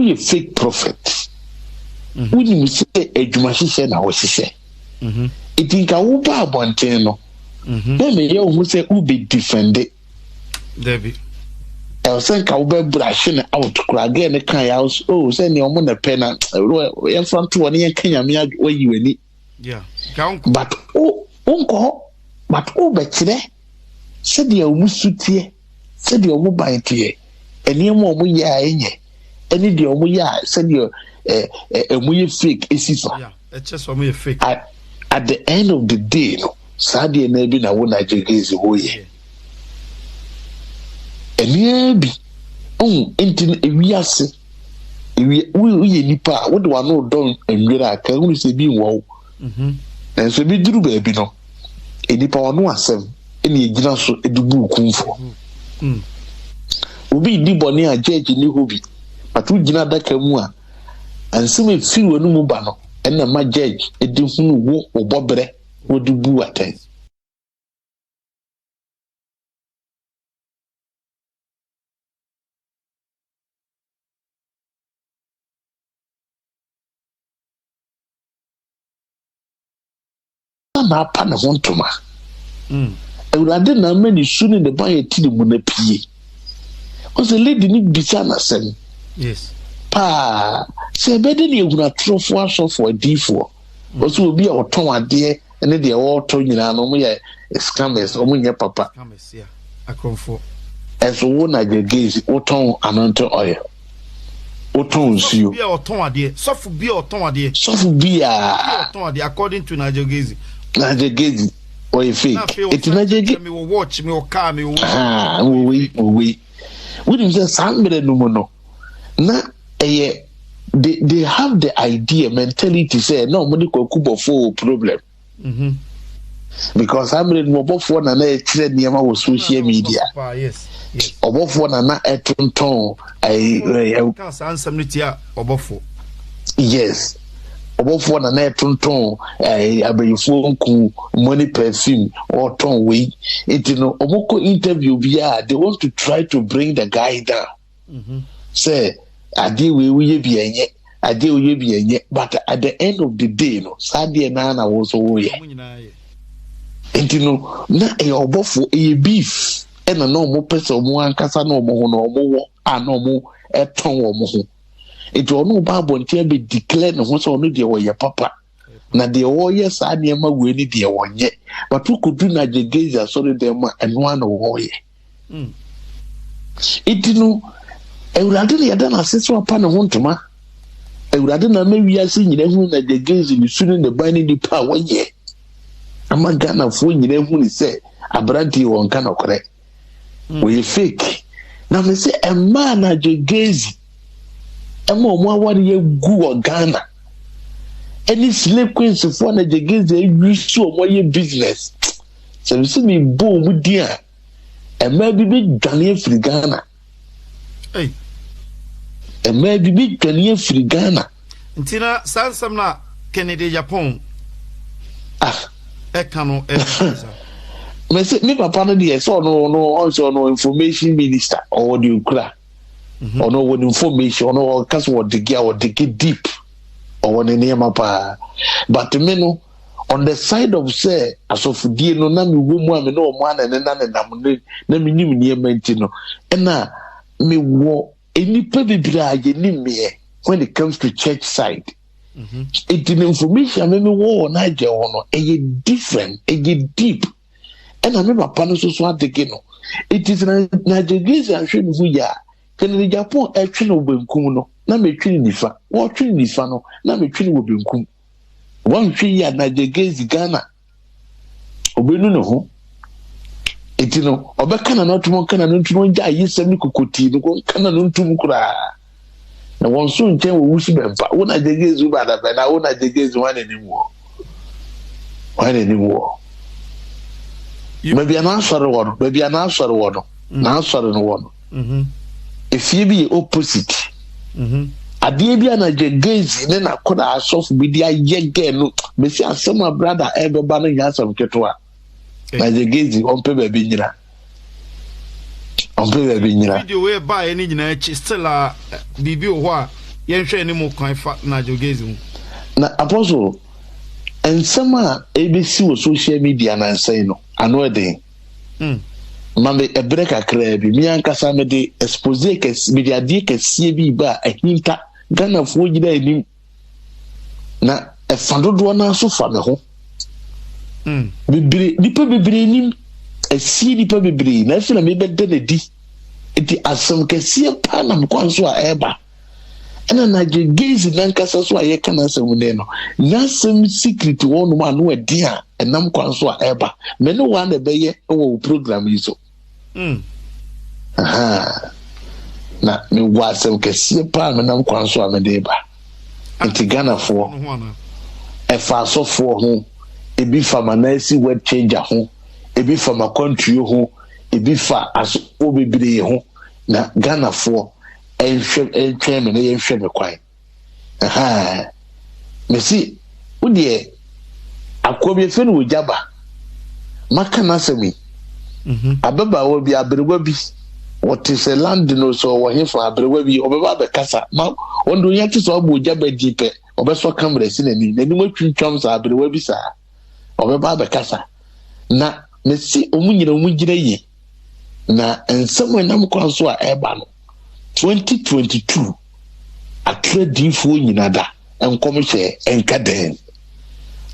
we a fake prophet. We need to say a Jumashisha na washisha. It in Kauba Bonteno. Then the young who say who be defended. Debbie. I was saying Kauba brushing out again the kind house. Oh, send your money pen in front to one year Kenya where you need. Yeah. But uncle, but betray. Said your musutie, said your mobile tie, and your mom ya any dear muya, said your a fake is yeah, it's just for me a fake. At the end of the day, no, Sadia Nebi na won Nigeria's way. And maybe, into we are say, we nipa, what do I know done and we are can only say be wow. And so be drew baby no, a nipa no asem. Any so edubu kumfo obi di boni a judge ni hobi but we gina daka mu a ansem e fi wonu mu ba no na ma judge edi hunu wo obobre odubu aten na pa na hontoma Urade na many soon in the buy tea munapie. Was a lady need bisana sem. Yes. Pa say better you gonna throw for a D4. Also will be our tongue dear and then they all told you now no more scammers or when your papa. Scammers, yeah. I come for. As one I gaze oton and oil. Otons you. Be our tongue dear. Soft be our tongue dear. Soft beer. According to Nigel Gazy. Nigel Gazy. Or a fake. It's not me will watch me or car me. We didn't say somebody no more. Na they have the idea mentality say no money could kubo for problem. Because I'm in mobile phone and I trade near my social media. Yes. Mobile phone and I ton I can't answer me here obofo. Yes. Obofo na na tonton abayifo nku money perfume or ton we it no omoko interview bia they want to try to bring the guy down. Say ade we bi enye but at the end of the day no sadie na wo so wo ye no na obofo beef e na no mo pese mo ankasa na mo ho no mo wo ana mo eton wo mo ho. It will no Bible until be declared no so no de your papa. Na de yes a near we ni de one ye. But who could do na Jagaza sorry them and one warrior. It no Euradin yadan assessor upon a wontoma. Euradin may we are seeing everyone that the gaze in the student the binding the power ye. A man Ghana for you everyone say a brandy one cannot correct. We fake. Now me say a man at Jagazi. Emo what you go Ghana. Any slave queens for the against the issue of business. So you see me boom with dear. And maybe big Ghanaian free Ghana. Hey. And maybe big Ghanaian free Ghana. Tina Sansamna Kennedy Japan. Ekano me papa no dey so no also no information minister or the ukra. Or no one information or no cause what the gear or the get deep or one name up but me no on the side of say as of die no na me wo mu a me no mo ana na me nim near no na me wo enipa bibira ye nim me when it comes to church side. It the information me wo na je no e different e deep and I remember papa no so adege no it is na jegezi ahwe no ya Kennedy Japan no benkum no na metwi nifa wo twi nifa no na metwi wo benkum wan hwe ya na jegezi Ghana obenu no ho etino obeka na notumo kana no ntumo nja yisem kokoti no kana no ntum kura na won so nchen wo wusi bempa wo na jegezi ba da ba na wo na jegezi wane ni wo maybe an answer one na answer no one if you be opposite adie bia na jegezi ne na koda asof bi dia yege no me si asema brother ebeba no nya asem ketwa na jegezi onpe ba bi nyira video we ba eni nyina chi still a bibi o ho a yen hwe ni mo kwan fa Nigel Gaze mu na apostle ensema ABC wo social media na nsɛn no ano eden mame ebre kakra bi mi ankasa me de expose media de kɛseɛ bi ba ahinta Ghana fo gida anim na efadodo na so fa me ho bibire nipa bibire nim asi nipa bibire na fi na me bɛda na di eti asɛm kɛseɛ pa na mkwan so a ɛba ɛna Nigel Gaze nankasa so a yɛka na asɛm ne no na asɛm secret wɔ no ma no adi a ɛnam kwan so a ɛba me no wa na bɛyɛ wɔ program yi so na me wa asɛm kɛseɛ pa me nam kwan so a me de ba nti Ghana fo ɛfa asɔfoɔ ho ebi fa manasi word changer ho ebi fa ma country ho ebi fa aso bibire ho na Ghana fo enhwɛ me na yɛhwɛ me kwan me si wodie akɔbie fe no wojaba maka na sɛmi ababa wo bi abrewa bi wote se land no so wo he fa abrewa bi obeba be kasa ma wondo yati so abu ojaba dipe obeso camera si na ni nani matwintwam sa abrewa bi sa obeba be kasa na me si omunyira yi na ensem nam kwa so a eba no 2022 atradifo nyina da enkom hye enkaden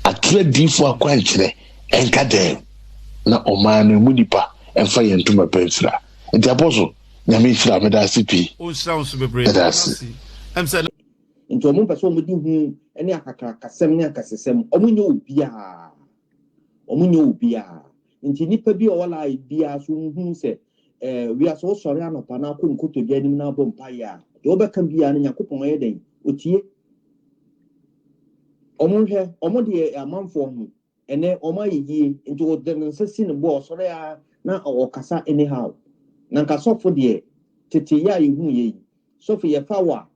atradifo akwankyere enkaden na omane mu nipa emfa yentuma pemfira nti aposo nyame fira me da sipi o sounds bebre emse nti omo pese omo di hu ene akakra kasem ne akasesem omo nye obia nti nipa bi o wala bia so hu se we are so sorry anopa na akọ nkoto bia nim na bom pa ya de obeka bia na yakopon ye den otie omo hwe omo de amanfo hu ene omo ayeye nti o de nsesi ne bo osoro ya na okasa anyhow na nka sofo de tete ya yehu ye sofo ye fawa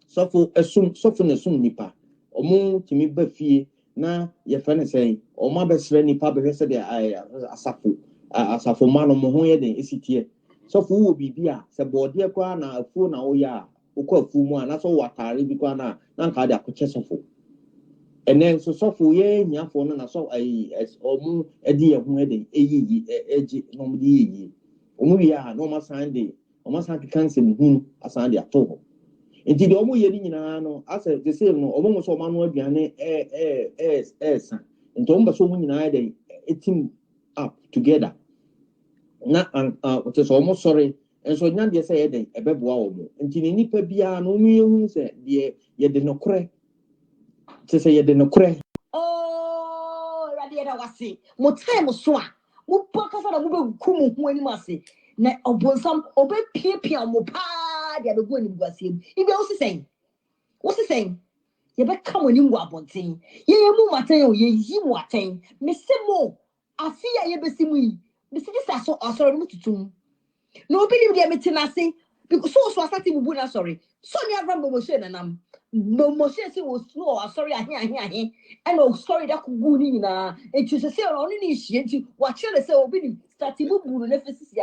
sofo esum sofo ne sum nipa omo timi ba fie na ye fa ne sei omo abesre nipa be hwese de asafo mano mo ho ye den esitie sofo wo bibia se bode kwa na afuo na wo ya ukọ afuo mu na so watare bi kwa na nka de akoche sofo ene so sofo ye nyafo no na so omu edi ye ho eden eyiyi eji no mu di yeyi omu ya no ma sande omu san kanse mu hunu asande ato nti de omu ye ni nyina no ase the same no omu so manu aduane san nti omu ba so mu nyina eden etim up together na to so omu sorry enso nya de say eden ebeboa omu nti ni nipa bia no mu yehu se de ye de nokore say ye de nokore radi da wase mo time so a mo pokasa na mo be kumu hu ani mase na obonsam obe piepia mo pa de be go ani gwase ibe wo si sen ye be kam ani ngwa bonten ye mu maten o ye yi mu aten me se mo afi ya ye be simu yi me se dis so asoro mo tutum no obi nim de metina se because so asati bubu na sorry so ni avram bo she na nam mo she se wo so sorry ahe and oh sorry that ku gu ni na enti se se oni ni hie enti wa chere se obi ni start bubu no na fesisi